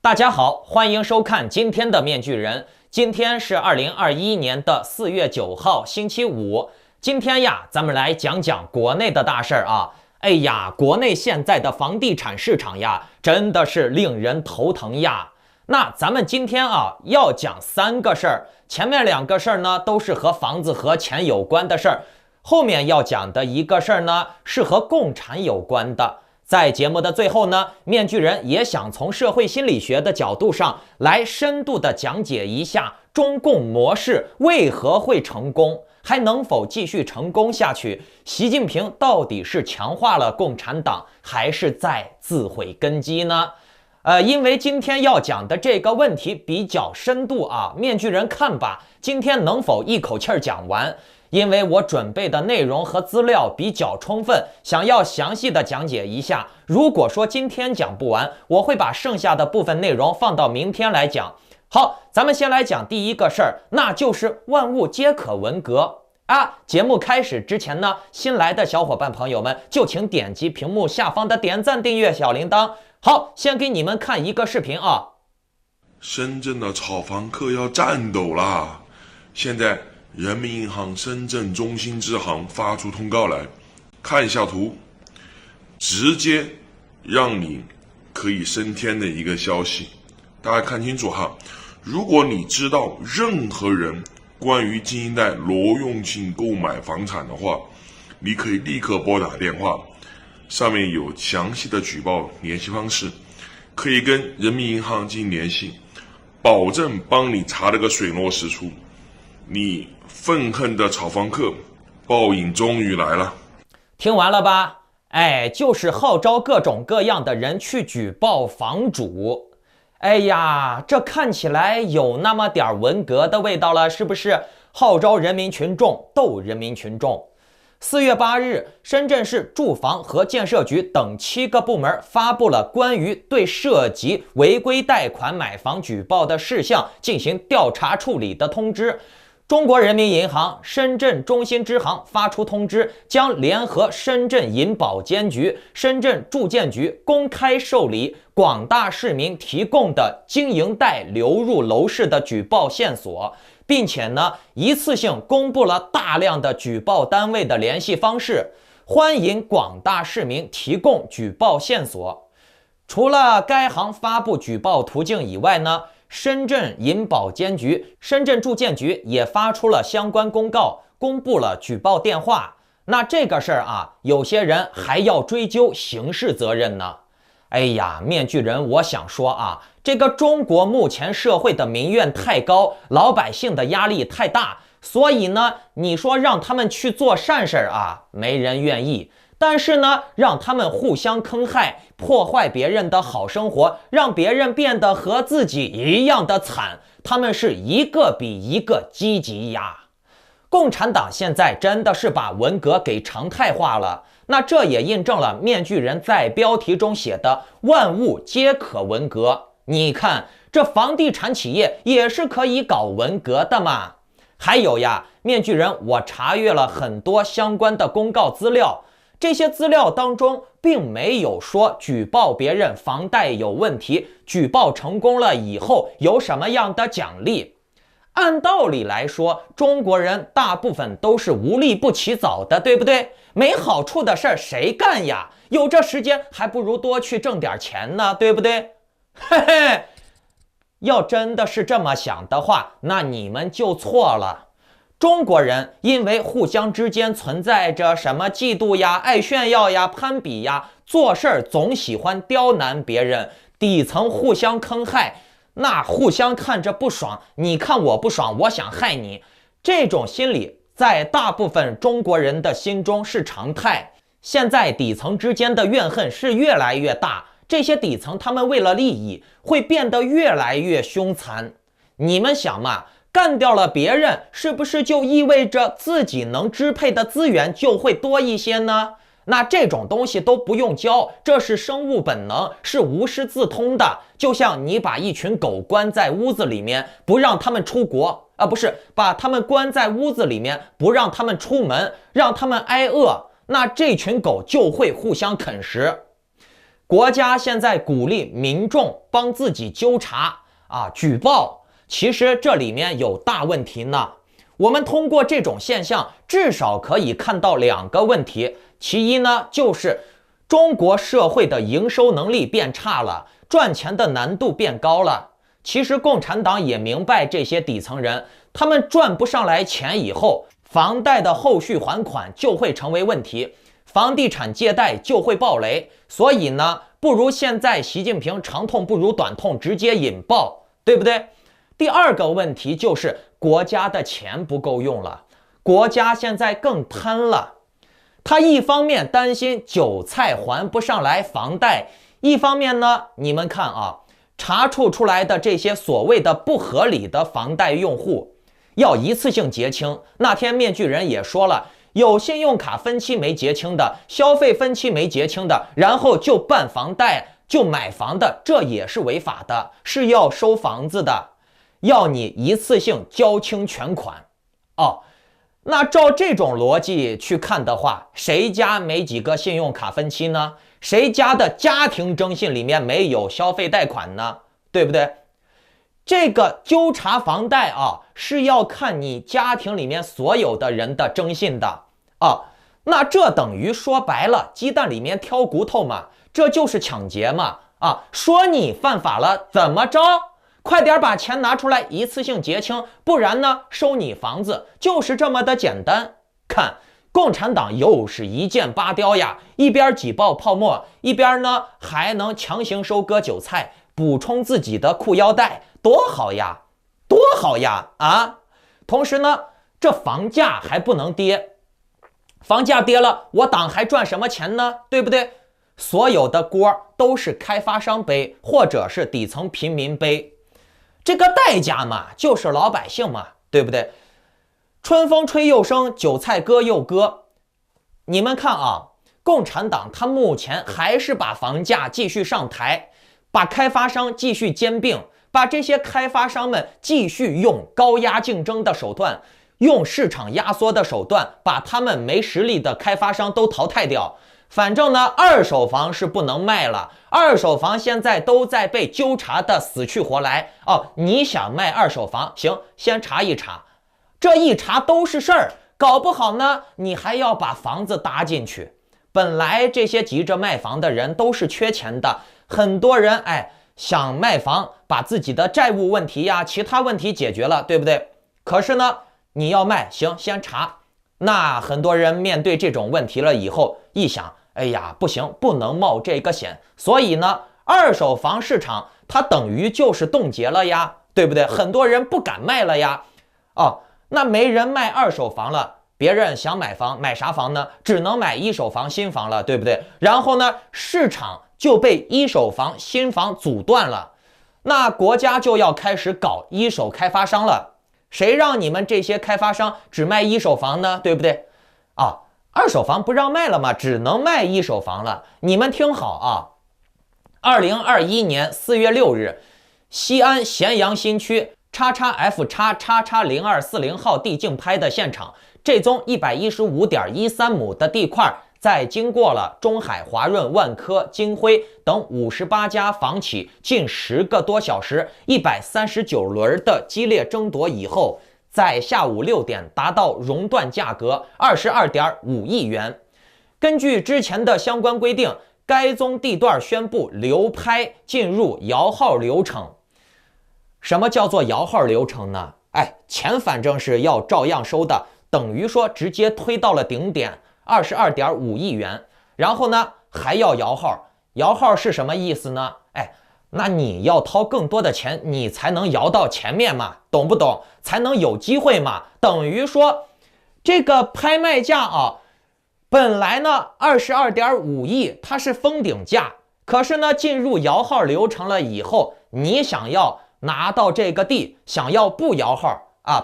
大家好，欢迎收看今天的面具人。今天是2021年的4月9号，星期五。今天呀，咱们来讲讲国内的大事儿啊。哎呀，国内现在的房地产市场呀，真的是令人头疼呀。那咱们今天啊，要讲3个事儿，前面2个事儿呢，都是和房子和钱有关的事儿，后面要讲的一个事儿呢，是和共产有关的。在节目的最后呢，面具人也想从社会心理学的角度上来深度的讲解一下中共模式为何会成功，还能否继续成功下去？习近平到底是强化了共产党，还是在自毁根基呢？因为今天要讲的这个问题比较深度啊，面具人看吧，今天能否一口气儿讲完？因为我准备的内容和资料比较充分，想要详细的讲解一下。如果说今天讲不完，我会把剩下的部分内容放到明天来讲。好，咱们先来讲第一个事儿，那就是万物皆可文革啊。节目开始之前呢，新来的小伙伴朋友们就请点击屏幕下方的点赞、订阅、小铃铛。好，先给你们看一个视频啊。深圳的炒房客要战斗啦！现在人民银行深圳中心支行发出通告来，看一下图，直接让你可以升天的一个消息。大家看清楚哈，如果你知道任何人关于金一代挪用性购买房产的话，你可以立刻拨打电话，上面有详细的举报联系方式，可以跟人民银行进行联系，保证帮你查了个水落石出。你愤恨的炒房客报应终于来了。听完了吧？哎，就是号召各种各样的人去举报房主。哎呀，这看起来有那么点文革的味道了，是不是？号召人民群众斗人民群众。4月8日，深圳市住房和建设局等7个部门发布了关于对涉及违规贷款买房举报的事项进行调查处理的通知。中国人民银行深圳中心支行发出通知，将联合深圳银保监局、深圳住建局公开受理广大市民提供的经营贷流入楼市的举报线索，并且呢，一次性公布了大量的举报单位的联系方式，欢迎广大市民提供举报线索。除了该行发布举报途径以外呢，深圳银保监局、深圳住建局也发出了相关公告，公布了举报电话。那这个事儿啊，有些人还要追究刑事责任呢。哎呀，面具人，我想说啊，这个中国目前社会的民怨太高，老百姓的压力太大，所以呢，你说让他们去做善事啊，没人愿意。但是呢，让他们互相坑害，破坏别人的好生活，让别人变得和自己一样的惨，他们是一个比一个积极呀。共产党现在真的是把文革给常态化了，那这也印证了面具人在标题中写的万物皆可文革。你看，这房地产企业也是可以搞文革的嘛。还有呀，面具人，我查阅了很多相关的公告资料，这些资料当中并没有说举报别人房贷有问题，举报成功了以后有什么样的奖励。按道理来说，中国人大部分都是无利不起早的，对不对？没好处的事儿谁干呀？有这时间还不如多去挣点钱呢，对不对？嘿嘿，要真的是这么想的话，那你们就错了。中国人因为互相之间存在着什么嫉妒呀、爱炫耀呀、攀比呀，做事儿总喜欢刁难别人，底层互相坑害，那互相看着不爽，你看我不爽，我想害你，这种心理在大部分中国人的心中是常态。现在底层之间的怨恨是越来越大，这些底层他们为了利益会变得越来越凶残。你们想嘛，干掉了别人，是不是就意味着自己能支配的资源就会多一些呢？那这种东西都不用教，这是生物本能，是无师自通的。就像你把一群狗关在屋子里面，不让他们出国，不是把他们关在屋子里面，不让他们出门，让他们挨饿，那这群狗就会互相啃食。国家现在鼓励民众帮自己纠察举报，其实这里面有大问题呢。我们通过这种现象，至少可以看到2个问题。其一呢，就是中国社会的营收能力变差了，赚钱的难度变高了。其实共产党也明白这些底层人，他们赚不上来钱以后，房贷的后续还款就会成为问题，房地产借贷就会爆雷。所以呢，不如现在习近平长痛不如短痛，直接引爆，对不对？第2个问题就是国家的钱不够用了，国家现在更贪了。他一方面担心韭菜还不上来房贷，一方面呢，你们看查处出来的这些所谓的不合理的房贷用户，要一次性结清。那天面具人也说了，有信用卡分期没结清的，消费分期没结清的，然后就办房贷就买房的，这也是违法的，是要收房子的，要你一次性交清全款。那照这种逻辑去看的话，谁家没几个信用卡分期呢？谁家的家庭征信里面没有消费贷款呢？对不对？这个纠察房贷是要看你家庭里面所有的人的征信的那这等于说白了，鸡蛋里面挑骨头嘛，这就是抢劫嘛说你犯法了怎么着？快点把钱拿出来，一次性结清，不然呢，收你房子，就是这么的简单。看，共产党又是一箭八雕呀，一边挤爆泡沫，一边呢还能强行收割韭菜，补充自己的裤腰带，多好呀，多好呀同时呢，这房价还不能跌，房价跌了，我党还赚什么钱呢？对不对？所有的锅都是开发商背，或者是底层平民背。这个代价嘛，就是老百姓嘛，对不对？春风吹又生，韭菜割又割。你们看共产党他目前还是把房价继续上抬，把开发商继续兼并，把这些开发商们继续用高压竞争的手段，用市场压缩的手段，把他们没实力的开发商都淘汰掉。反正呢，二手房是不能卖了，二手房现在都在被纠察的死去活来你想卖二手房，行，先查一查，这一查都是事儿，搞不好呢，你还要把房子搭进去。本来这些急着卖房的人都是缺钱的，很多人想卖房，把自己的债务问题呀，其他问题解决了，对不对？可是呢，你要卖，行，先查。那很多人面对这种问题了以后，一想，哎呀，不行，不能冒这个险，所以呢，二手房市场它等于就是冻结了呀，对不对？很多人不敢卖了呀。那没人卖二手房了，别人想买房，买啥房呢？只能买一手房、新房了，对不对？然后呢，市场就被一手房、新房阻断了，那国家就要开始搞一手开发商了。谁让你们这些开发商只卖一手房呢？对不对？二手房不让卖了吗？只能卖一手房了。你们听好2021年4月6日，西安咸阳新区XXF**0240号地竞拍的现场，这宗115.13亩的地块，在经过了中海、华润、万科、金辉等58家房企近10个多小时、139轮的激烈争夺以后，在下午6点达到熔断价格22.5亿元。根据之前的相关规定，该宗地段宣布流拍进入摇号流程。什么叫做摇号流程呢？钱反正是要照样收的，等于说直接推到了顶点，22.5亿元。然后呢，还要摇号。摇号是什么意思呢？那你要掏更多的钱，你才能摇到前面嘛，懂不懂？才能有机会嘛。等于说，这个拍卖价本来呢22.5亿它是封顶价，可是呢进入摇号流程了以后，你想要拿到这个地，想要不摇号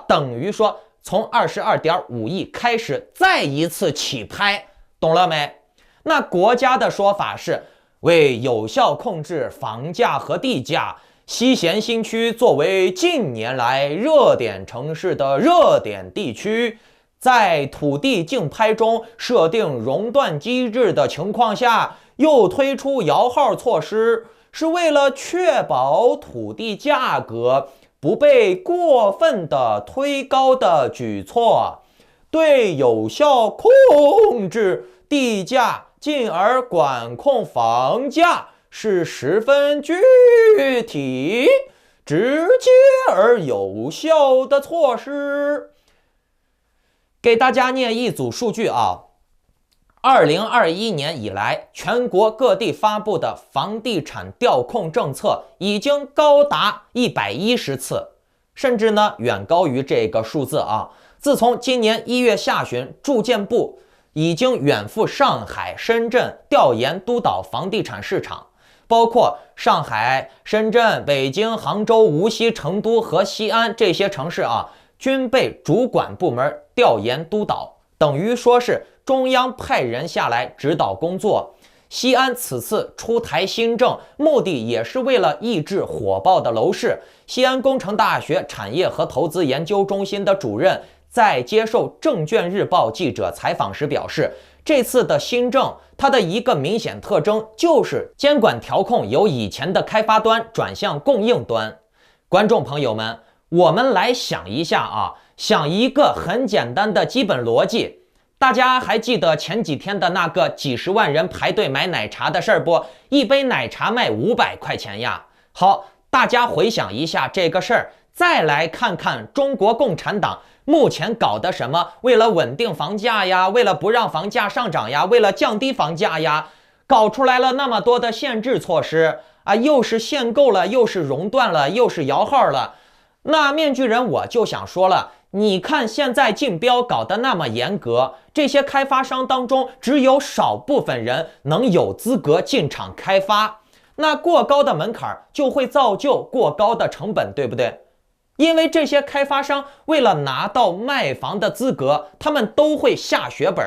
等于说从22.5亿开始再一次起拍，懂了没？那国家的说法是，为有效控制房价和地价，西咸新区作为近年来热点城市的热点地区，在土地竞拍中设定熔断机制的情况下，又推出摇号措施，是为了确保土地价格不被过分的推高的举措，对有效控制地价进而管控房价是十分具体、直接而有效的措施。给大家念一组数据啊，2021年以来，全国各地发布的房地产调控政策已经高达110次，甚至呢远高于这个数字啊。自从今年1月下旬，住建部已经远赴上海、深圳调研督导房地产市场，包括上海、深圳、北京、杭州、无锡、成都和西安这些城市啊，均被主管部门调研督导，等于说是中央派人下来指导工作。西安此次出台新政，目的也是为了抑制火爆的楼市。西安工程大学产业和投资研究中心的主任在接受证券日报记者采访时表示，这次的新政，它的一个明显特征就是监管调控由以前的开发端转向供应端。观众朋友们，我们来想一下啊，想一个很简单的基本逻辑。大家还记得前几天的那个几十万人排队买奶茶的事儿不？一杯奶茶卖500块钱呀。好，大家回想一下这个事儿，再来看看中国共产党目前搞的什么？为了稳定房价呀，为了不让房价上涨呀，为了降低房价呀，搞出来了那么多的限制措施啊，又是限购了，又是熔断了，又是摇号了。那面具人我就想说了，你看现在竞标搞得那么严格，这些开发商当中只有少部分人能有资格进场开发，那过高的门槛就会造就过高的成本，对不对？因为这些开发商为了拿到卖房的资格，他们都会下血本。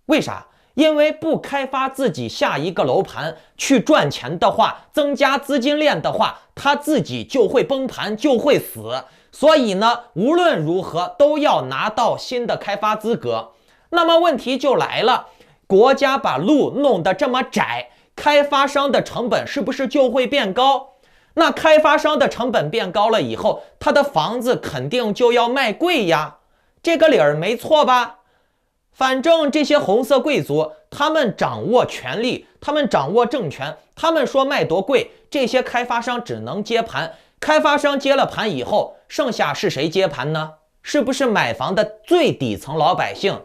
为啥？因为不开发自己下一个楼盘去赚钱的话，增加资金链的话，他自己就会崩盘，就会死。所以呢，无论如何都要拿到新的开发资格。那么问题就来了，国家把路弄得这么窄，开发商的成本是不是就会变高？那开发商的成本变高了以后，他的房子肯定就要卖贵呀，这个理儿没错吧？反正这些红色贵族，他们掌握权力，他们掌握政权，他们说卖多贵，这些开发商只能接盘。开发商接了盘以后，剩下是谁接盘呢？是不是买房的最底层老百姓？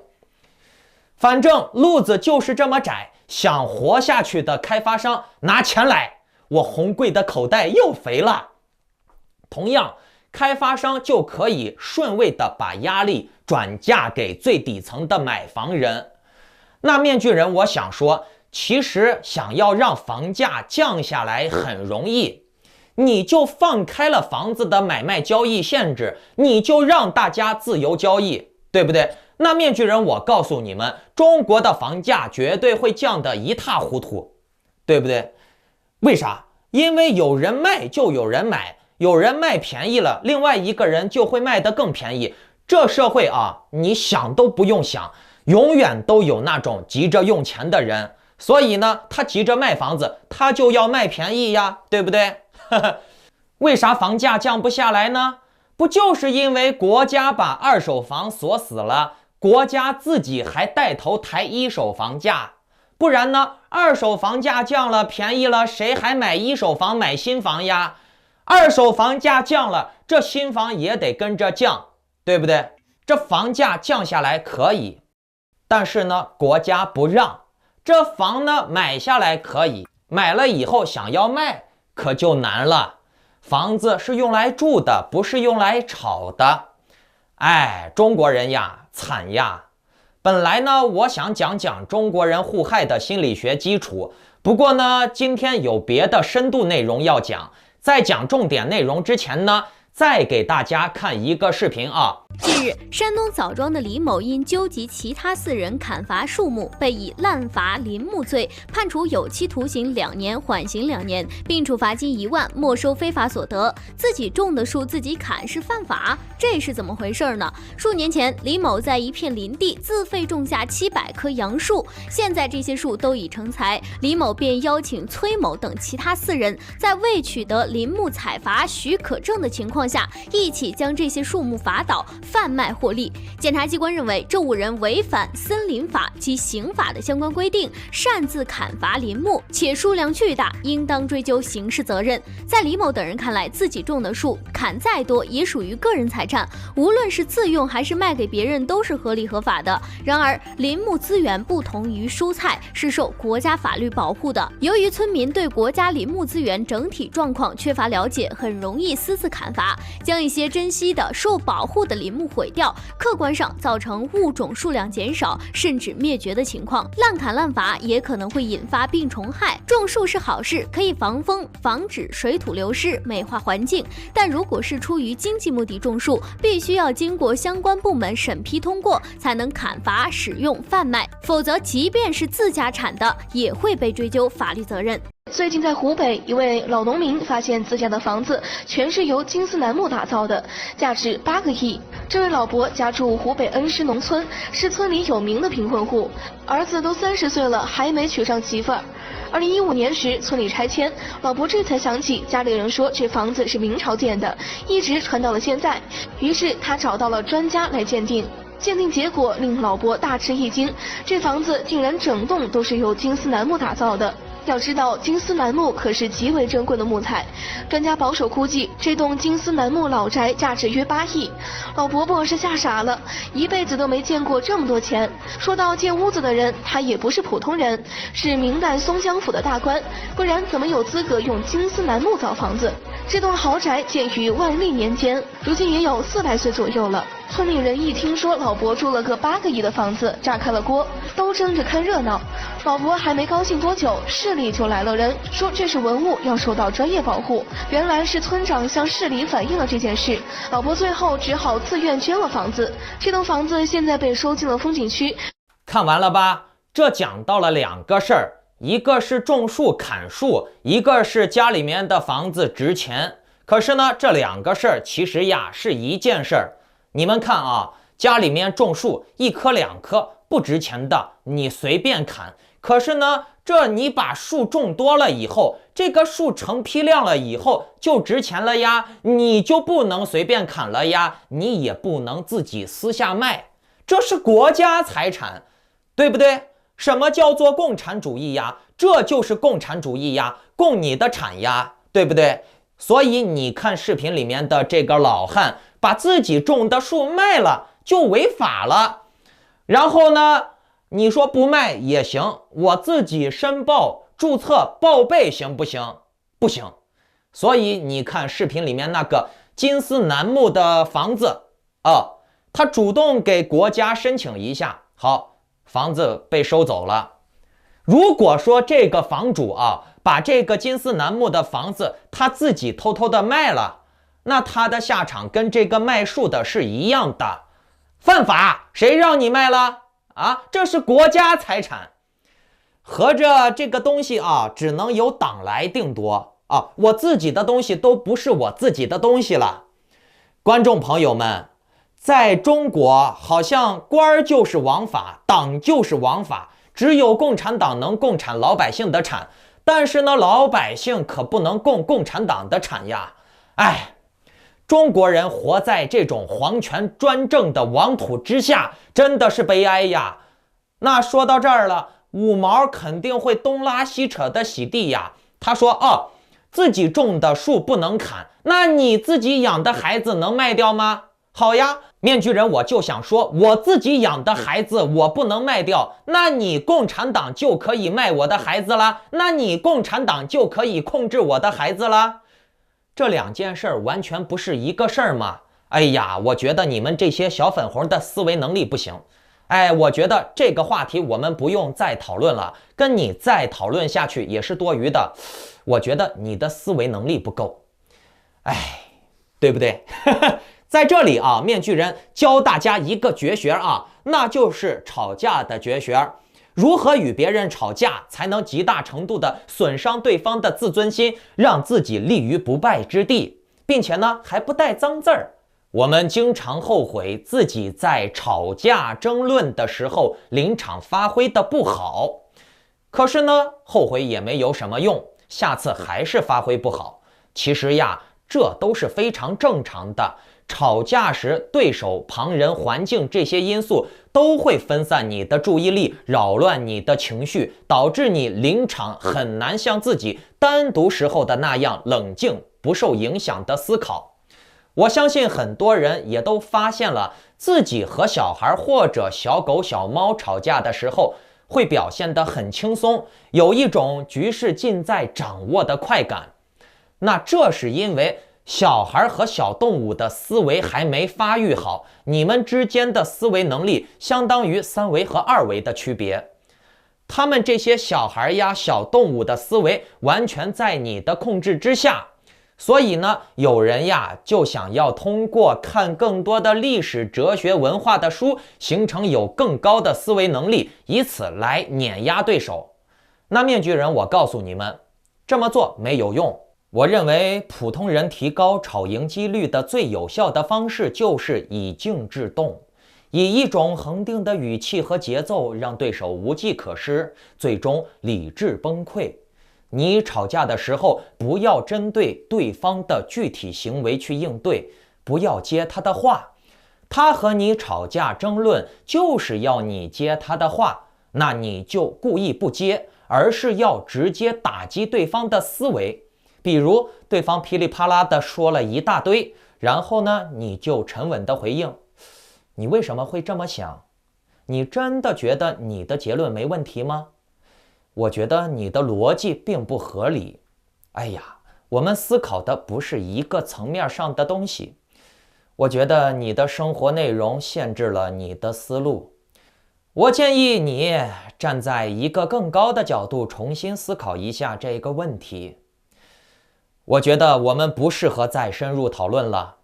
反正路子就是这么窄，想活下去的开发商拿钱来，我红贵的口袋又肥了。同样，开发商就可以顺位的把压力转嫁给最底层的买房人。那面具人，我想说，其实想要让房价降下来很容易，你就放开了房子的买卖交易限制，你就让大家自由交易，对不对？那面具人，我告诉你们，中国的房价绝对会降得一塌糊涂，对不对？为啥？因为有人卖就有人买，有人卖便宜了，另外一个人就会卖得更便宜。这社会啊，你想都不用想，永远都有那种急着用钱的人，所以呢，他急着卖房子，他就要卖便宜呀，对不对？为啥房价降不下来呢？不就是因为国家把二手房锁死了，国家自己还带头抬一手房价，不然呢，二手房价降了，便宜了，谁还买一手房买新房呀？二手房价降了，这新房也得跟着降，对不对？这房价降下来可以，但是呢，国家不让。这房呢，买下来可以，买了以后想要卖，可就难了。房子是用来住的，不是用来炒的。哎，中国人呀，惨呀！本来呢，我想讲讲中国人互害的心理学基础，不过呢，今天有别的深度内容要讲。在讲重点内容之前呢，再给大家看一个视频啊。近日，山东枣庄的李某因纠集其他4人砍伐树木，被以滥伐林木罪判处有期徒刑2年，缓刑2年，并处罚金1万，没收非法所得。自己种的树自己砍是犯法，这是怎么回事呢？数年前，李某在一片林地自费种下700棵杨树，现在这些树都已成材，李某便邀请崔某等其他4人，在未取得林木采伐许可证的情况下，一起将这些树木伐倒，贩卖获利。检察机关认为，这5人违反森林法及刑法的相关规定，擅自砍伐林木，且数量巨大，应当追究刑事责任。在李某等人看来，自己种的树砍再多也属于个人财产，无论是自用还是卖给别人都是合理合法的。然而，林木资源不同于蔬菜，是受国家法律保护的。由于村民对国家林木资源整体状况缺乏了解，很容易私自砍伐，将一些珍稀的受保护的林木毁掉，客观上造成物种数量减少甚至灭绝的情况。滥砍滥伐也可能会引发病虫害。种树是好事，可以防风、防止水土流失、美化环境，但如果是出于经济目的种树，必须要经过相关部门审批通过，才能砍伐、使用、贩卖，否则即便是自家产的，也会被追究法律责任。最近在湖北，一位老农民发现自家的房子全是由金丝楠木打造的，价值8个亿。这位老伯家住湖北恩施农村，是村里有名的贫困户，儿子都30岁了，还没娶上媳妇儿。2015年时，村里拆迁，老伯这才想起家里人说这房子是明朝建的，一直传到了现在。于是他找到了专家来鉴定。鉴定结果令老伯大吃一惊，这房子竟然整栋都是由金丝楠木打造的。要知道，金丝楠木可是极为珍贵的木材，专家保守估计，这栋金丝楠木老宅价值约8亿。老伯伯是吓傻了，一辈子都没见过这么多钱。说到建屋子的人，他也不是普通人，是明代松江府的大官，不然怎么有资格用金丝楠木造房子？这栋豪宅建于万历年间，如今也有400岁左右了。村里人一听说老伯住了个8个亿的房子，炸开了锅，都争着看热闹。老伯还没高兴多久，市里就来了人，说这是文物，要受到专业保护。原来是村长向市里反映了这件事，老伯最后只好自愿捐了房子。这栋房子现在被收进了风景区。看完了吧？这讲到了2个事儿，一个是种树砍树，一个是家里面的房子值钱。可是呢，这2个事儿其实呀是一件事儿。你们看啊，家里面种树1棵2棵不值钱的，你随便砍。可是呢，这你把树种多了以后，这个树成批量了以后就值钱了呀，你就不能随便砍了呀，你也不能自己私下卖，这是国家财产，对不对？什么叫做共产主义呀？这就是共产主义呀，共你的产呀，对不对？所以你看视频里面的这个老汉把自己种的树卖了，就违法了。然后呢，你说不卖也行，我自己申报注册报备行不行？不行。所以你看视频里面那个金丝楠木的房子他主动给国家申请一下，好，房子被收走了。如果说这个房主把这个金丝楠木的房子他自己偷偷的卖了，那他的下场跟这个卖树的是一样的，犯法。谁让你卖了这是国家财产。合着这个东西只能由党来定夺我自己的东西都不是我自己的东西了。观众朋友们，在中国好像官儿就是王法，党就是王法，只有共产党能共产老百姓的产，但是呢，老百姓可不能共产党的产呀。中国人活在这种皇权专政的王土之下，真的是悲哀呀。那说到这儿了，五毛肯定会东拉西扯的洗地呀。他说自己种的树不能砍，那你自己养的孩子能卖掉吗？好呀，面具人我就想说，我自己养的孩子我不能卖掉，那你共产党就可以卖我的孩子了，那你共产党就可以控制我的孩子了。这2件事完全不是一个事儿吗？我觉得你们这些小粉红的思维能力不行。我觉得这个话题我们不用再讨论了，跟你再讨论下去也是多余的。我觉得你的思维能力不够，对不对？在这里啊，面具人教大家一个绝学啊，那就是吵架的绝学。如何与别人吵架才能极大程度的损伤对方的自尊心，让自己立于不败之地，并且呢还不带脏字儿。我们经常后悔自己在吵架争论的时候临场发挥的不好，可是呢后悔也没有什么用，下次还是发挥不好。其实呀，这都是非常正常的。吵架时，对手、旁人、环境这些因素都会分散你的注意力，扰乱你的情绪，导致你临场很难像自己单独时候的那样冷静、不受影响的思考。我相信很多人也都发现了，自己和小孩或者小狗、小猫吵架的时候，会表现得很轻松，有一种局势尽在掌握的快感。那这是因为小孩和小动物的思维还没发育好，你们之间的思维能力相当于3维和2维的区别。他们这些小孩呀、小动物的思维完全在你的控制之下。所以呢，有人呀就想要通过看更多的历史、哲学、文化的书，形成有更高的思维能力，以此来碾压对手。那面具人，我告诉你们，这么做没有用。我认为普通人提高吵赢几率的最有效的方式就是以静制动，以一种恒定的语气和节奏让对手无计可施，最终理智崩溃。你吵架的时候，不要针对对方的具体行为去应对，不要接他的话。他和你吵架争论，就是要你接他的话，那你就故意不接，而是要直接打击对方的思维。比如对方噼里啪啦的说了一大堆，然后呢，你就沉稳的回应：你为什么会这么想？你真的觉得你的结论没问题吗？我觉得你的逻辑并不合理。哎呀，我们思考的不是一个层面上的东西。我觉得你的生活内容限制了你的思路。我建议你站在一个更高的角度重新思考一下这个问题。我觉得我们不适合再深入讨论了。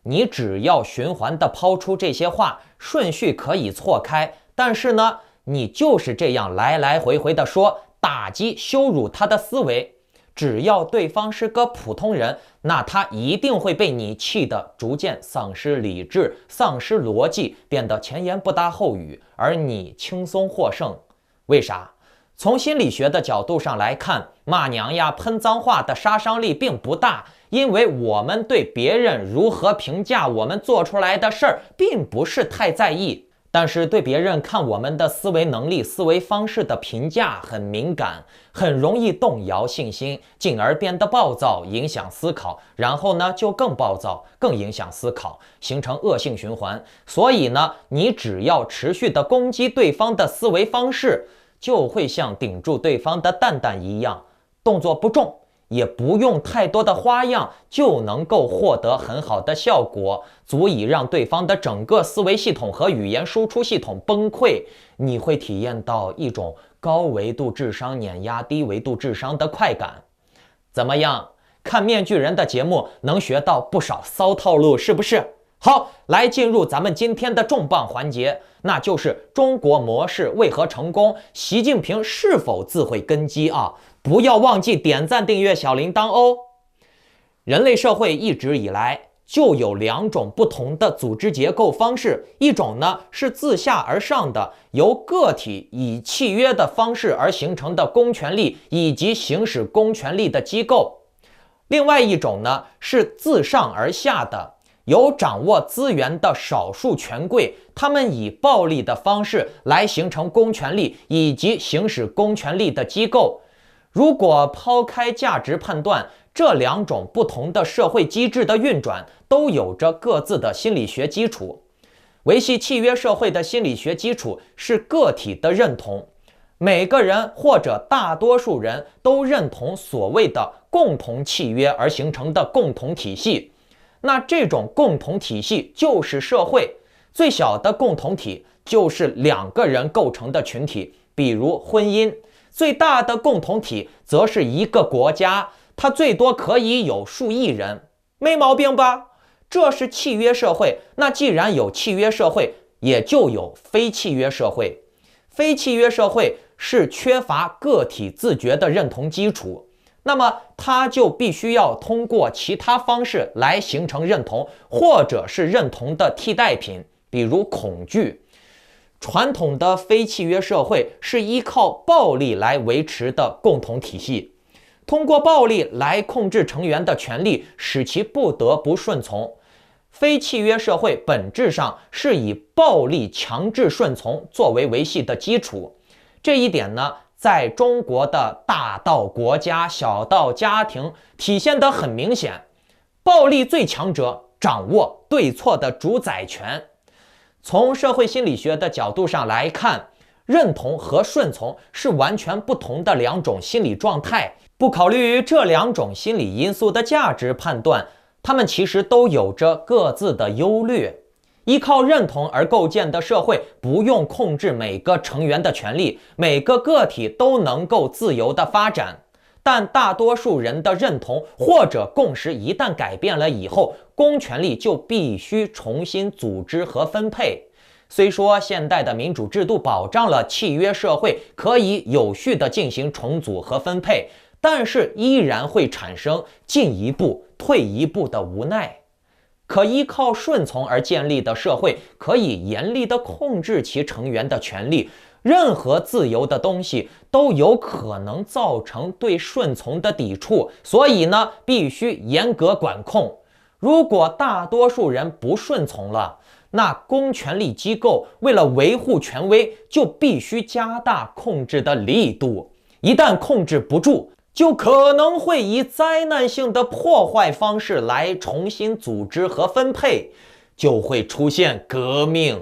你只要循环地抛出这些话，顺序可以错开，但是呢，你就是这样来来回回地说，打击、羞辱他的思维。只要对方是个普通人，那他一定会被你气得逐渐丧失理智、丧失逻辑，变得前言不搭后语，而你轻松获胜。为啥？从心理学的角度上来看，骂娘呀、喷脏话的杀伤力并不大，因为我们对别人如何评价我们做出来的事儿并不是太在意，但是对别人看我们的思维能力、思维方式的评价很敏感，很容易动摇信心，进而变得暴躁，影响思考，然后呢就更暴躁，更影响思考，形成恶性循环。所以呢，你只要持续的攻击对方的思维方式，就会像顶住对方的蛋蛋一样，动作不重，也不用太多的花样，就能够获得很好的效果，足以让对方的整个思维系统和语言输出系统崩溃。你会体验到一种高维度智商碾压低维度智商的快感。怎么样？看面具人的节目能学到不少骚套路，是不是？好，来进入咱们今天的重磅环节，那就是中国模式为何成功，习近平是否自毁根基啊？不要忘记点赞、订阅、小铃铛哦。人类社会一直以来就有2种不同的组织结构方式，一种呢是自下而上的，由个体以契约的方式而形成的公权力以及行使公权力的机构；另外一种呢是自上而下的，由掌握资源的少数权贵，他们以暴力的方式来形成公权力以及行使公权力的机构。如果抛开价值判断，这2种不同的社会机制的运转都有着各自的心理学基础。维系契约社会的心理学基础是个体的认同，每个人或者大多数人都认同所谓的共同契约而形成的共同体系。那这种共同体系就是社会，最小的共同体就是2个人构成的群体，比如婚姻；最大的共同体则是一个国家，它最多可以有数亿人，没毛病吧？这是契约社会，那既然有契约社会，也就有非契约社会。非契约社会是缺乏个体自觉的认同基础，那么它就必须要通过其他方式来形成认同，或者是认同的替代品，比如恐惧。传统的非契约社会是依靠暴力来维持的共同体系，通过暴力来控制成员的权利，使其不得不顺从。非契约社会本质上是以暴力强制顺从作为维系的基础。这一点呢，在中国的大到国家，小到家庭体现得很明显。暴力最强者掌握对错的主宰权。从社会心理学的角度上来看，认同和顺从是完全不同的两种心理状态。不考虑这两种心理因素的价值判断，他们其实都有着各自的优劣。依靠认同而构建的社会不用控制每个成员的权利，每个个体都能够自由的发展。但大多数人的认同或者共识一旦改变了以后，公权力就必须重新组织和分配。虽说现代的民主制度保障了契约社会可以有序地进行重组和分配，但是依然会产生进一步退一步的无奈。可依靠顺从而建立的社会可以严厉地控制其成员的权利，任何自由的东西都有可能造成对顺从的抵触，所以呢，必须严格管控。如果大多数人不顺从了，那公权力机构为了维护权威，就必须加大控制的力度。一旦控制不住，就可能会以灾难性的破坏方式来重新组织和分配，就会出现革命。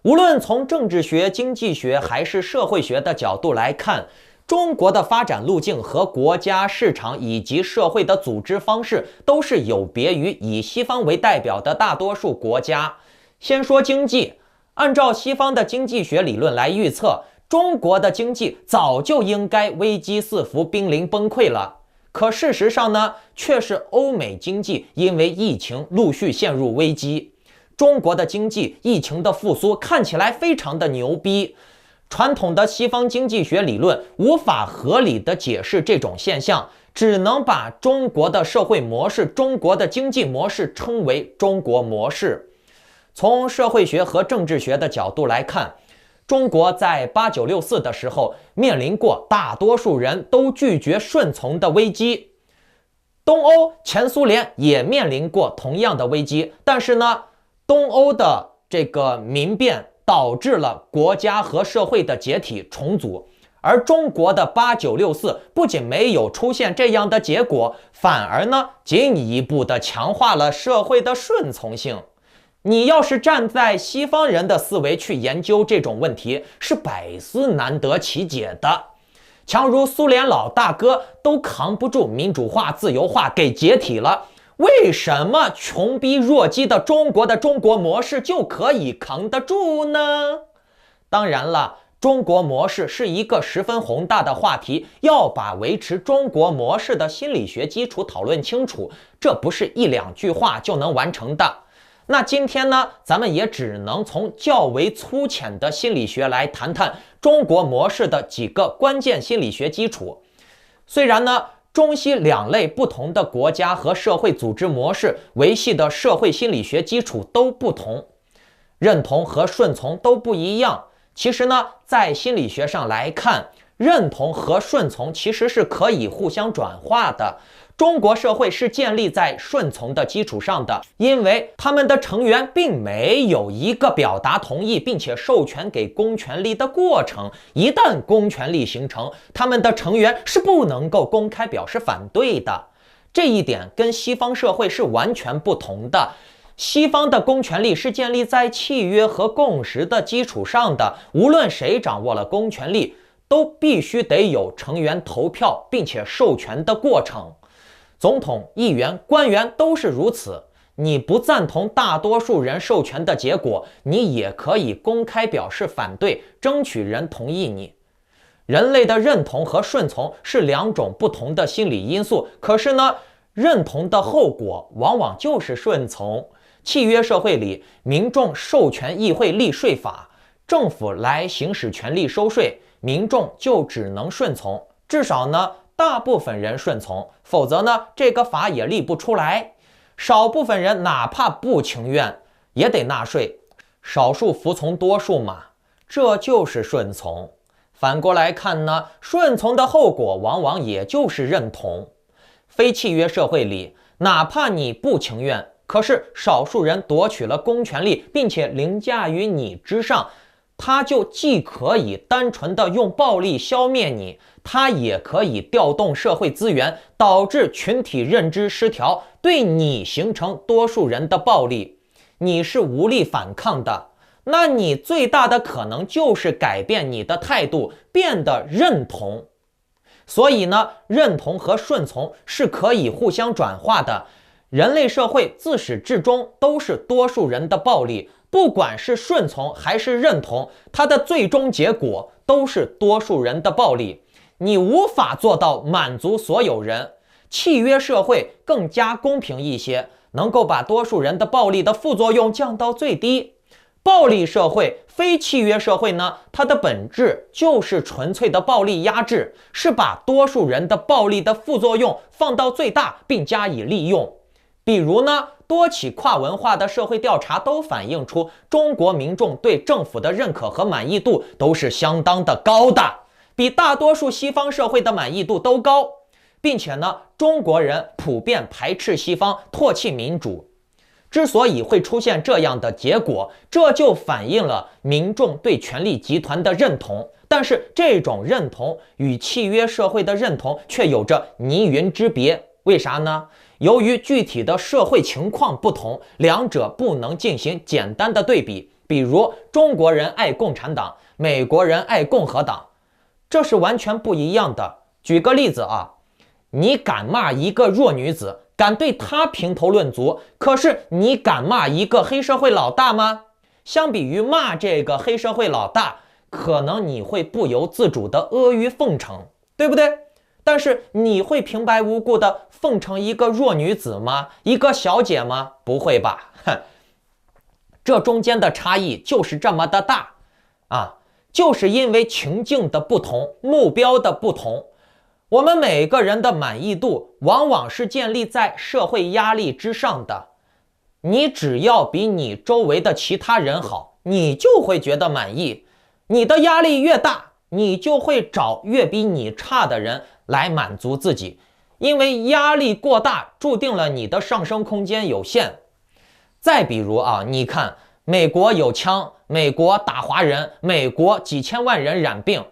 无论从政治学、经济学还是社会学的角度来看，中国的发展路径和国家、市场以及社会的组织方式都是有别于以西方为代表的大多数国家。先说经济，按照西方的经济学理论来预测，中国的经济早就应该危机四伏、濒临崩溃了。可事实上呢，却是欧美经济因为疫情陆续陷入危机。中国的经济疫情的复苏看起来非常的牛逼，传统的西方经济学理论无法合理的解释这种现象，只能把中国的社会模式、中国的经济模式称为中国模式。从社会学和政治学的角度来看，中国在8964的时候面临过大多数人都拒绝顺从的危机。东欧、前苏联也面临过同样的危机，但是呢，东欧的这个民变导致了国家和社会的解体重组，而中国的8964不仅没有出现这样的结果，反而呢进一步的强化了社会的顺从性。你要是站在西方人的思维去研究这种问题，是百思难得其解的。强如苏联老大哥都扛不住民主化、自由化给解体了，为什么穷逼弱鸡的中国模式就可以扛得住呢？当然了，中国模式是一个十分宏大的话题，要把维持中国模式的心理学基础讨论清楚，这不是一两句话就能完成的。那今天呢，咱们也只能从较为粗浅的心理学来谈谈中国模式的几个关键心理学基础。虽然呢，中西两类不同的国家和社会组织模式维系的社会心理学基础都不同，认同和顺从都不一样。其实呢，在心理学上来看，认同和顺从其实是可以互相转化的。中国社会是建立在顺从的基础上的，因为他们的成员并没有一个表达同意并且授权给公权力的过程。一旦公权力形成，他们的成员是不能够公开表示反对的。这一点跟西方社会是完全不同的。西方的公权力是建立在契约和共识的基础上的，无论谁掌握了公权力，都必须得有成员投票并且授权的过程。总统、议员、官员都是如此。你不赞同大多数人授权的结果，你也可以公开表示反对，争取人同意你。人类的认同和顺从是两种不同的心理因素，可是呢，认同的后果往往就是顺从。契约社会里，民众授权议会立税法，政府来行使权力收税，民众就只能顺从，至少呢，大部分人顺从，否则呢，这个法也立不出来。少部分人哪怕不情愿，也得纳税，少数服从多数嘛，这就是顺从。反过来看呢，顺从的后果往往也就是认同。非契约社会里，哪怕你不情愿，可是少数人夺取了公权力，并且凌驾于你之上，他就既可以单纯的用暴力消灭你，他也可以调动社会资源，导致群体认知失调，对你形成多数人的暴力，你是无力反抗的。那你最大的可能就是改变你的态度，变得认同。所以呢，认同和顺从是可以互相转化的。人类社会自始至终都是多数人的暴力，不管是顺从还是认同，它的最终结果都是多数人的暴力。你无法做到满足所有人，契约社会更加公平一些，能够把多数人的暴力的副作用降到最低。暴力社会、非契约社会呢，它的本质就是纯粹的暴力压制，是把多数人的暴力的副作用放到最大并加以利用。比如呢，多起跨文化的社会调查都反映出，中国民众对政府的认可和满意度都是相当的高的，比大多数西方社会的满意度都高，并且呢，中国人普遍排斥西方，唾弃民主。之所以会出现这样的结果，这就反映了民众对权力集团的认同，但是这种认同与契约社会的认同却有着泥云之别。为啥呢？由于具体的社会情况不同，两者不能进行简单的对比。比如中国人爱共产党，美国人爱共和党，这是完全不一样的。举个例子啊，你敢骂一个弱女子，敢对她评头论足，可是你敢骂一个黑社会老大吗？相比于骂这个黑社会老大，可能你会不由自主的阿谀奉承，对不对？但是你会平白无故的奉承一个弱女子吗？一个小姐吗？不会吧。这中间的差异就是这么的大啊，就是因为情境的不同，目标的不同。我们每个人的满意度往往是建立在社会压力之上的。你只要比你周围的其他人好，你就会觉得满意。你的压力越大，你就会找越比你差的人来满足自己，因为压力过大，注定了你的上升空间有限。再比如啊，你看美国有枪，美国打华人，美国几千万人染病，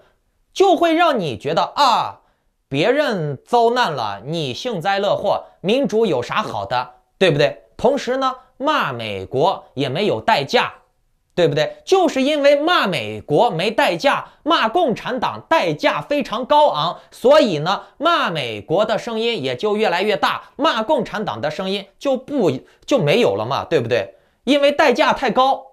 就会让你觉得啊，别人遭难了，你幸灾乐祸，民主有啥好的，对不对？同时呢，骂美国也没有代价，对不对？就是因为骂美国没代价，骂共产党代价非常高昂，所以呢，骂美国的声音也就越来越大，骂共产党的声音就没有了嘛，对不对？因为代价太高。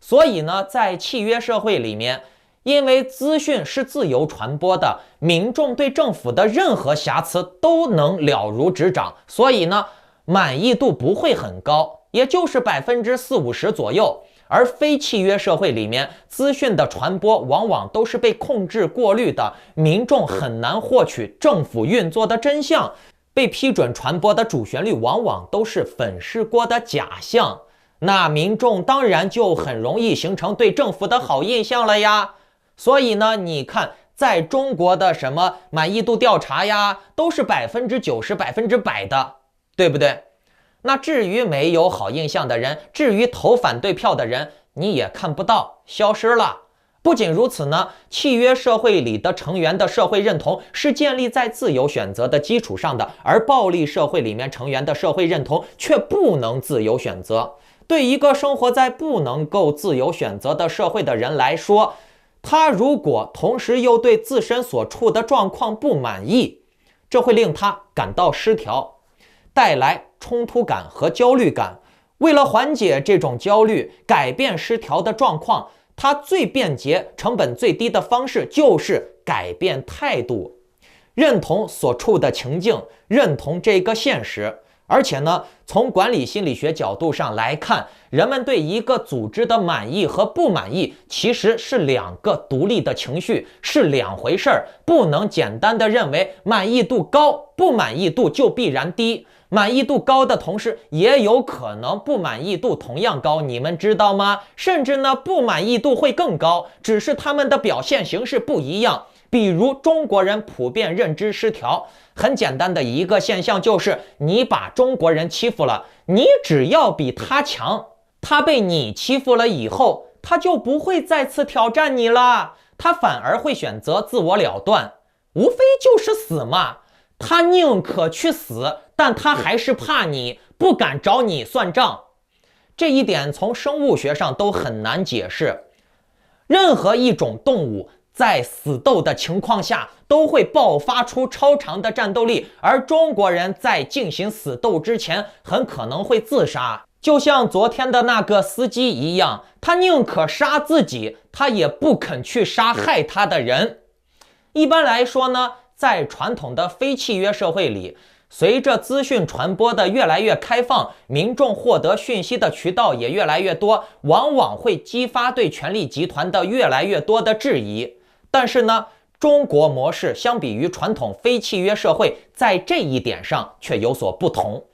所以呢，在契约社会里面，因为资讯是自由传播的，民众对政府的任何瑕疵都能了如指掌，所以呢，满意度不会很高，也就是40%-50%左右。而非契约社会里面，资讯的传播往往都是被控制过滤的，民众很难获取政府运作的真相，被批准传播的主旋律往往都是粉饰过的假象，那民众当然就很容易形成对政府的好印象了呀。所以呢，你看在中国的什么满意度调查呀，都是90%、100%的，对不对？那至于没有好印象的人，至于投反对票的人，你也看不到，消失了。不仅如此呢，契约社会里的成员的社会认同是建立在自由选择的基础上的，而暴力社会里面成员的社会认同却不能自由选择。对一个生活在不能够自由选择的社会的人来说，他如果同时又对自身所处的状况不满意，这会令他感到失调，带来冲突感和焦虑感。为了缓解这种焦虑，改变失调的状况，他最便捷、成本最低的方式就是改变态度。认同所处的情境，认同这个现实。而且呢，从管理心理学角度上来看，人们对一个组织的满意和不满意其实是两个独立的情绪，是两回事儿，不能简单的认为满意度高，不满意度就必然低。满意度高的同时，也有可能不满意度同样高，你们知道吗？甚至呢，不满意度会更高，只是他们的表现形式不一样。比如中国人普遍认知失调，很简单的一个现象就是，你把中国人欺负了，你只要比他强，他被你欺负了以后，他就不会再次挑战你了，他反而会选择自我了断，无非就是死嘛。他宁可去死，但他还是怕你，不敢找你算账。这一点从生物学上都很难解释。任何一种动物在死斗的情况下都会爆发出超长的战斗力，而中国人在进行死斗之前很可能会自杀，就像昨天的那个司机一样，他宁可杀自己，他也不肯去杀害他的人。一般来说呢，在传统的非契约社会里，随着资讯传播的越来越开放，民众获得讯息的渠道也越来越多，往往会激发对权力集团的越来越多的质疑。但是呢，中国模式相比于传统非契约社会，在这一点上却有所不同。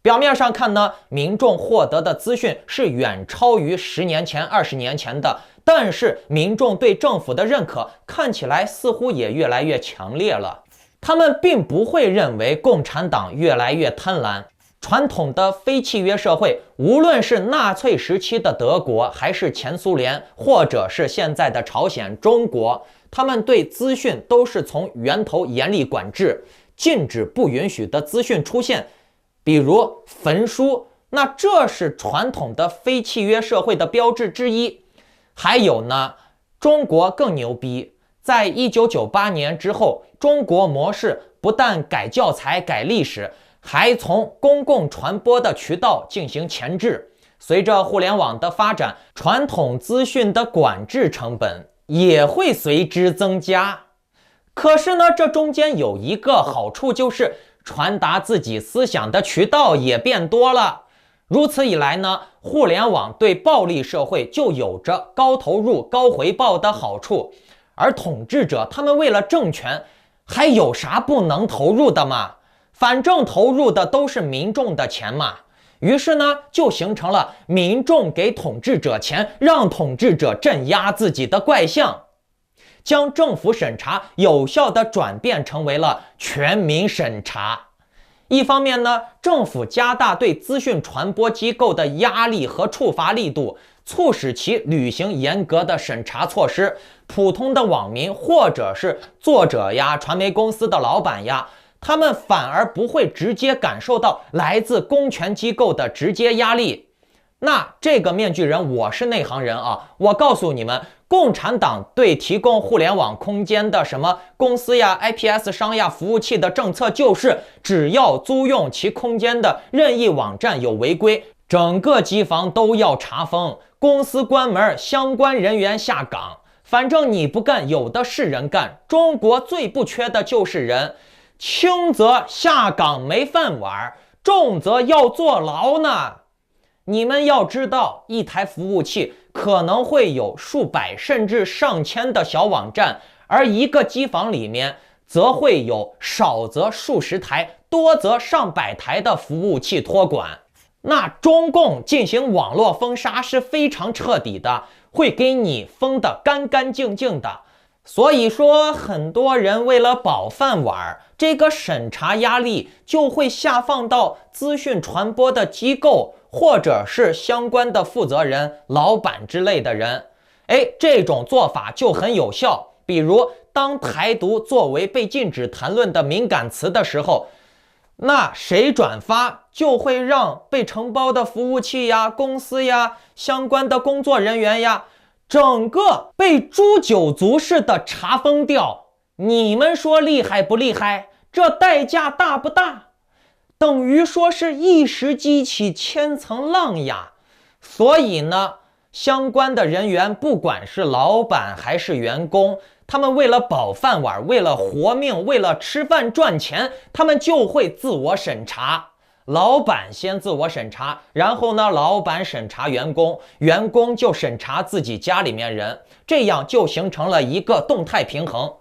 表面上看呢，民众获得的资讯是远超于10年前、20年前的，但是民众对政府的认可看起来似乎也越来越强烈了。他们并不会认为共产党越来越贪婪。传统的非契约社会，无论是纳粹时期的德国，还是前苏联，或者是现在的朝鲜、中国，他们对资讯都是从源头严厉管制，禁止不允许的资讯出现，比如焚书，那这是传统的非契约社会的标志之一。还有呢，中国更牛逼，在1998年之后，中国模式不但改教材、改历史，还从公共传播的渠道进行前置。随着互联网的发展，传统资讯的管制成本也会随之增加。可是呢，这中间有一个好处，就是传达自己思想的渠道也变多了。如此一来呢，互联网对暴力社会就有着高投入、高回报的好处。而统治者他们为了政权，还有啥不能投入的嘛？反正投入的都是民众的钱嘛。于是呢，就形成了民众给统治者钱，让统治者镇压自己的怪象，将政府审查有效地转变成为了全民审查。一方面呢，政府加大对资讯传播机构的压力和处罚力度，促使其履行严格的审查措施。普通的网民或者是作者呀、传媒公司的老板呀，他们反而不会直接感受到来自公权机构的直接压力。那这个面具人，我是内行人啊，我告诉你们，共产党对提供互联网空间的什么公司呀、IPS 商呀、服务器的政策，就是只要租用其空间的任意网站有违规，整个机房都要查封，公司关门，相关人员下岗。反正你不干，有的是人干。中国最不缺的就是人，轻则下岗没饭碗，重则要坐牢呢。你们要知道，一台服务器可能会有数百甚至上千的小网站，而一个机房里面则会有少则数十台，多则上百台的服务器托管。那中共进行网络封杀是非常彻底的，会给你封得干干净净的。所以说，很多人为了保饭碗，这个审查压力就会下放到资讯传播的机构，或者是相关的负责人、老板之类的人。这种做法就很有效。比如，当台独作为被禁止谈论的敏感词的时候，那谁转发就会让被承包的服务器呀、公司呀、相关的工作人员呀，整个被诛九族似的查封掉。你们说厉害不厉害？这代价大不大？等于说是一时激起千层浪呀。所以呢，相关的人员，不管是老板还是员工，他们为了保饭碗，为了活命，为了吃饭赚钱，他们就会自我审查。老板先自我审查，然后呢，老板审查员工，员工就审查自己家里面人，这样就形成了一个动态平衡。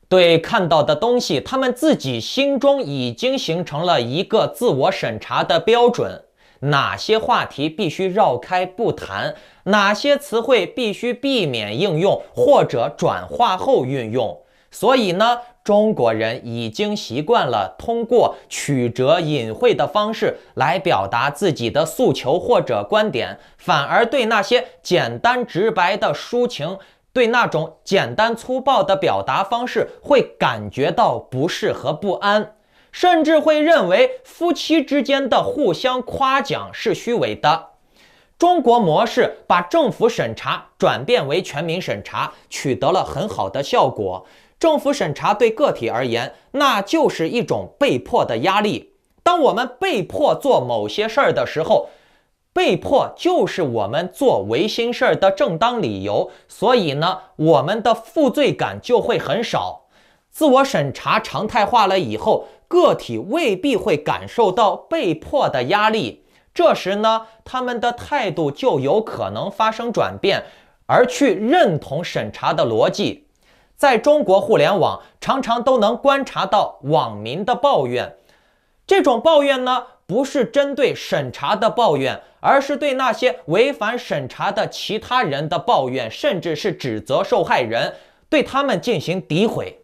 对看到的东西，他们自己心中已经形成了一个自我审查的标准，哪些话题必须绕开不谈，哪些词汇必须避免应用或者转化后运用。所以呢，中国人已经习惯了通过曲折隐晦的方式来表达自己的诉求或者观点，反而对那些简单直白的抒情，对那种简单粗暴的表达方式会感觉到不适和不安，甚至会认为夫妻之间的互相夸奖是虚伪的。中国模式把政府审查转变为全民审查，取得了很好的效果。政府审查对个体而言，那就是一种被迫的压力。当我们被迫做某些事儿的时候，被迫就是我们做违心事儿的正当理由，所以呢，我们的负罪感就会很少。自我审查常态化了以后，个体未必会感受到被迫的压力，这时呢，他们的态度就有可能发生转变，而去认同审查的逻辑。在中国互联网常常都能观察到网民的抱怨，这种抱怨呢，不是针对审查的抱怨，而是对那些违反审查的其他人的抱怨，甚至是指责受害人，对他们进行诋毁。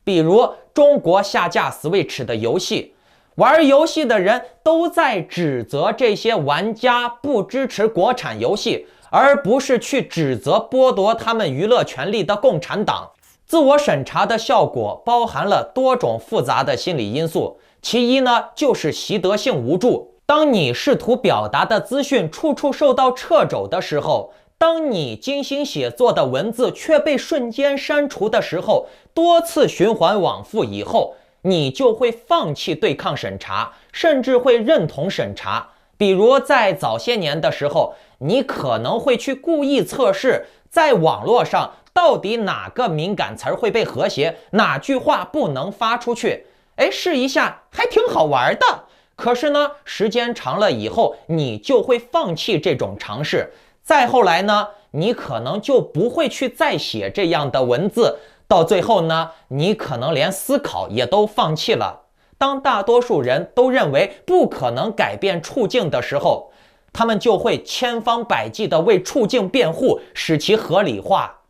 比如中国下架 Switch 的游戏，玩游戏的人都在指责这些玩家不支持国产游戏，而不是去指责剥夺他们娱乐权利的共产党。自我审查的效果包含了多种复杂的心理因素，其一呢，就是习得性无助。当你试图表达的资讯处处受到掣肘的时候，当你精心写作的文字却被瞬间删除的时候，多次循环往复以后，你就会放弃对抗审查，甚至会认同审查。比如在早些年的时候，你可能会去故意测试在网络上到底哪个敏感词会被和谐，哪句话不能发出去，试一下还挺好玩的。可是呢，时间长了以后，你就会放弃这种尝试。再后来呢，你可能就不会去再写这样的文字，到最后呢，你可能连思考也都放弃了。当大多数人都认为不可能改变处境的时候，他们就会千方百计地为处境辩护，使其合理化。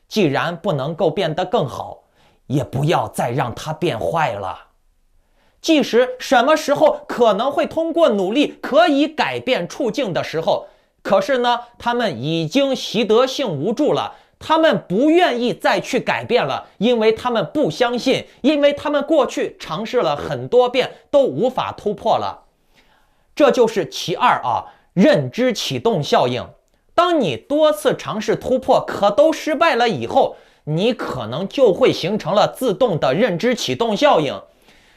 既然不能够变得更好，也不要再让它变坏了。即使什么时候可能会通过努力可以改变处境的时候，可是呢，他们已经习得性无助了，他们不愿意再去改变了，因为他们不相信，因为他们过去尝试了很多遍都无法突破了。这就是其二啊，认知启动效应。当你多次尝试突破可都失败了以后，你可能就会形成了自动的认知启动效应。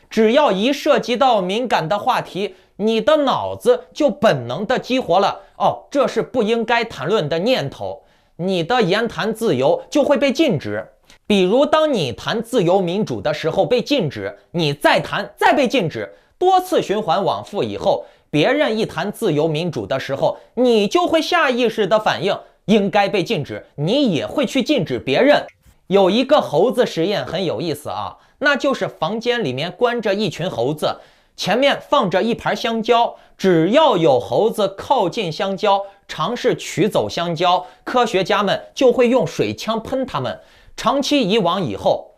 只要一涉及到敏感的话题，你的脑子就本能地激活了这是不应该谈论的念头，你的言谈自由就会被禁止。比如当你谈自由民主的时候被禁止，你再谈再被禁止，多次循环往复以后，别人一谈自由民主的时候，你就会下意识的反应应该被禁止，你也会去禁止别人。有一个猴子实验很有意思啊，那就是房间里面关着一群猴子，前面放着一盘香蕉，只要有猴子靠近香蕉，尝试取走香蕉，科学家们就会用水枪喷它们。长期以往以后，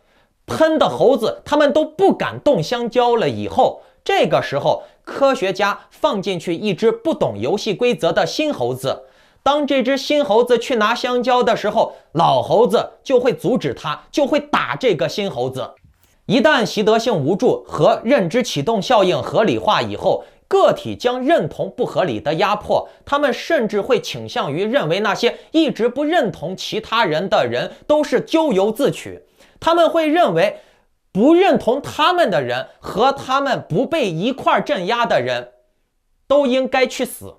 喷的猴子他们都不敢动香蕉了以后，这个时候科学家放进去一只不懂游戏规则的新猴子，当这只新猴子去拿香蕉的时候，老猴子就会阻止它，就会打这个新猴子。一旦习得性无助和认知启动效应合理化以后，个体将认同不合理的压迫，他们甚至会倾向于认为那些一直不认同其他人的人都是咎由自取。他们会认为不认同他们的人和他们不被一块镇压的人都应该去死。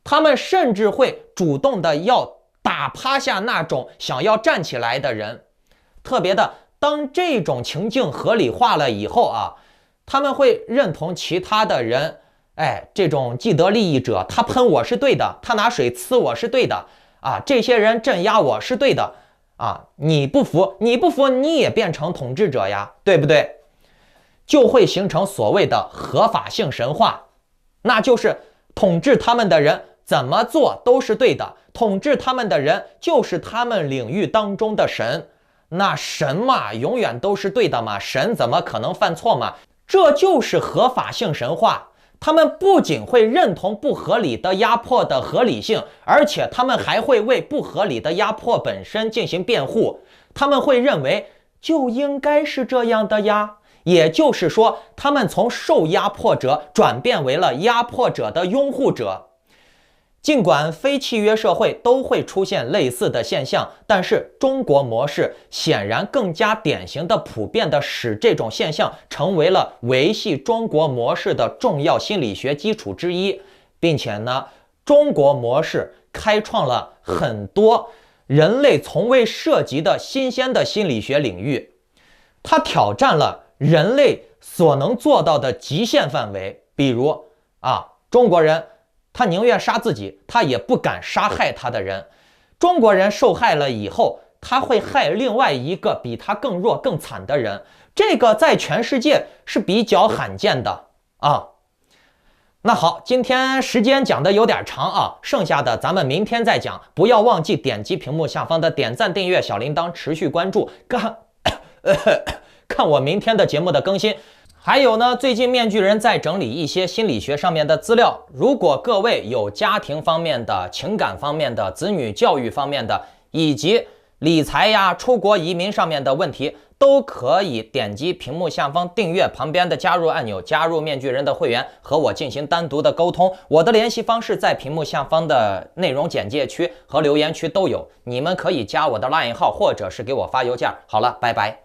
他们甚至会主动的要打趴下那种想要站起来的人。特别的，当这种情境合理化了以后啊，他们会认同其他的人，这种既得利益者，他喷我是对的，他拿水呲我是对的啊，这些人镇压我是对的啊，你不服，你也变成统治者呀，对不对？就会形成所谓的合法性神话，那就是统治他们的人怎么做都是对的，统治他们的人就是他们领域当中的神，那神嘛，永远都是对的嘛，神怎么可能犯错嘛？这就是合法性神话。他们不仅会认同不合理的压迫的合理性，而且他们还会为不合理的压迫本身进行辩护。他们会认为就应该是这样的呀，也就是说，他们从受压迫者转变为了压迫者的拥护者。尽管非契约社会都会出现类似的现象，但是中国模式显然更加典型的、普遍的使这种现象成为了维系中国模式的重要心理学基础之一，并且呢，中国模式开创了很多人类从未涉及的新鲜的心理学领域，它挑战了人类所能做到的极限范围，比如中国人他宁愿杀自己，他也不敢杀害他的人。中国人受害了以后，他会害另外一个比他更弱更惨的人，这个在全世界是比较罕见的啊。那好，今天时间讲的有点长啊，剩下的咱们明天再讲。不要忘记点击屏幕下方的点赞、订阅、小铃铛，持续关注，看我明天的节目的更新。还有呢，最近面具人在整理一些心理学上面的资料，如果各位有家庭方面的、情感方面的、子女教育方面的，以及理财呀、出国移民上面的问题，都可以点击屏幕下方订阅旁边的加入按钮，加入面具人的会员，和我进行单独的沟通。我的联系方式在屏幕下方的内容简介区和留言区都有，你们可以加我的 LINE 号，或者是给我发邮件。好了，拜拜。